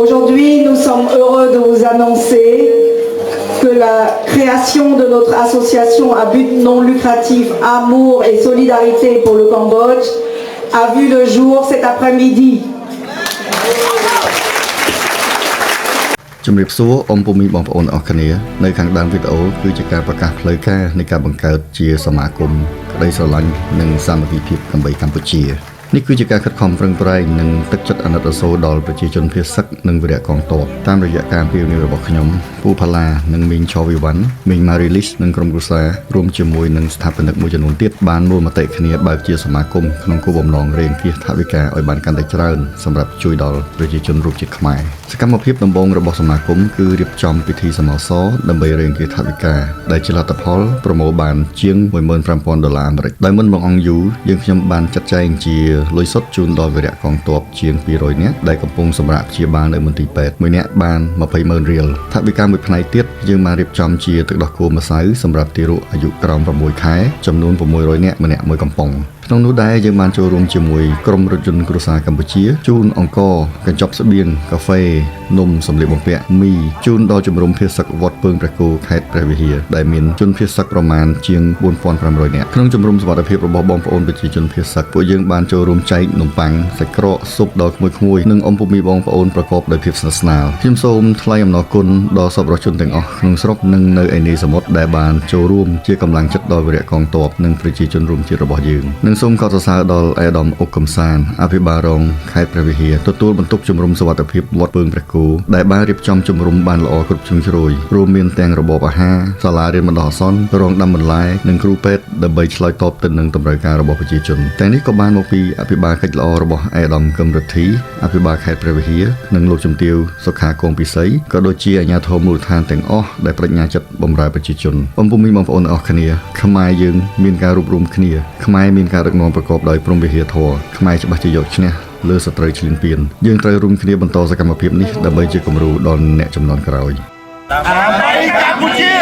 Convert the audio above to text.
Aujourd'hui, nous sommes heureux de vous annoncer que la création de notre association à but non lucratif Amour et Solidarité pour le Cambodge a vu le jour cet après-midi. ជំរាបសួរអ៊ំពូមីបងប្អូនអរគ្នានៅខាងដើមវីដេអូគឺជាការប្រកាសផ្លូវការនៃការបង្កើតជាសមាគមក្តីស្រឡាញ់និងសាមគ្គីភាពដើម្បីកម្ពុជានេះគឺជាការខិតខំប្រឹងប្រែងនិងទឹកចិត្តអាណិតអាសូរដល់ប្រជាជនភៀសសឹកនិងវីរៈកងទ័ពតាមរយៈការពៀវនាវរបស់ខ្ញុំពូផាឡានិងមីងឆវីវ៉ាន់មីងម៉ារីលីសនិងក្រុមគ្រួសាររួមជាមួយនឹងស្ថាបនិកមួយចំនួនទៀតបានមូលមតិគ្នាបើកជាសមាគមក្នុងគោលបំណងរែងគៀសថវិកាឲ្យបានកាន់តែច្រើនសម្រាប់ជួយដល់ប្រជាជនរួមជាតិខ្មែរសកម្មភាពដំបូងរបស់សមាគមគឺរៀបចំពិធីសមោសរដើម្បីរែងគៀសថវិកាដែលជាលទ្ធផលប្រមូលបានជាង$15,000អាមេរិកដោយមុនមកអង្គយូរយើងខ្ញុំបានចាត់ចែងជាលុយសុទ្ធជូនដល់វីរៈកងទ័ពជាង200នាក់ដែលកំពុងសម្រាប់ព្យាបាលនៅមន្ទីរពេទ្យមួយនាក់បាន$20,000រៀលថវិកាមួយផ្នែកទៀតយើងបានរៀបចំជាទឹកដោះគោម្សៅសម្រាប់ទារកអាយុក្រោម6ខែចំនួន600នាក់ម្នាក់មួយកំប៉ុងក្នុងនោះដែរយើងបានចូលរួមជាមួយក្រុមរថយន្តគ្រួសារកម្ពុជាជូនអង្គកញ្ចប់ស្បៀងកាហ្វេនំសម្លៀកបំពាក់មីជូនដល់ជំរំភេសសឹកវត្តពើងព្រះគោខេត្តព្រះវិហារដែលមានជនភេសសឹកប្រមាណជាង4,500នាក់ក្នុងជំរំសុវត្ថិភាពរបស់បងប្អូនប្រជាជនភេសសឹកពួកយើងបានចូលរួមចែកនំប៉័ងសាច់ក្រកស៊ុបដល់ក្មួយៗនិងអ៊ំពុំមីបងប្អូនប្រកបដោយភាពស្និទ្ធស្នាលខ្ញុំសូមថ្លែងអំណរគុណដល់សប្បុរសជនទាំងអស់ក្នុងស្រុកនិងនៅឯនីសមុទ្រដែលបានចូលរួមជាកម្លាំងចិត្តដល់វីរៈកងទ័ពនិងប្រជាជនរួមជាតិរបស់យើងនិងសូមកោតសរសើរដល់អេដាមអុកកំសានអភិបាលរងខេត្តព្រះវិហារទទួលបន្ទុកជំរំសុវត្ថិភាពវត្តពើងព្រះគោដែលបានរៀបចំជំរំបានល្អគ្រប់ជ្រុងជ្រោយរួមមានទាំងរបបអាហារសាលារៀនបណ្ដោះអាសន្នរោងដាំបន្លែនិងគ្រូពេទ្យដើម្បីឆ្លើយតបទៅនឹងតម្រូវការរបស់ប្រជាជនទាំងនេះក៏បានមកពីអភិបាលកិច្ចល្អរបស់អេដាមកឹមរិទ្ធីអភិបាលខេត្តព្រះវិហារនិងលោកជំទាវសុខាគងពិសីក៏ដូចជាអាជ្ញាធរមូលដ្ឋានទាំងអស់ដែលបញ្ញាចិត្តបម្រើប្រជាជនបងប្អូនអរគ្នាខ្មែរយើងមានការរួបរวมគ្នាខ្មែរមានការដឹកនាំប្រកបដោយព្រហ្មវិហារធម៌ខ្មែរច្បាស់ជាយកឈ្នះលើសត្រូវឈ្លានពានយើងត្រូវរួមគ្នាបន្តសកម្មភាពនេះដើម្បីជាគំរូដល់អ្នកជំនាន់ក្រោយដើម្បីកម្ពុជា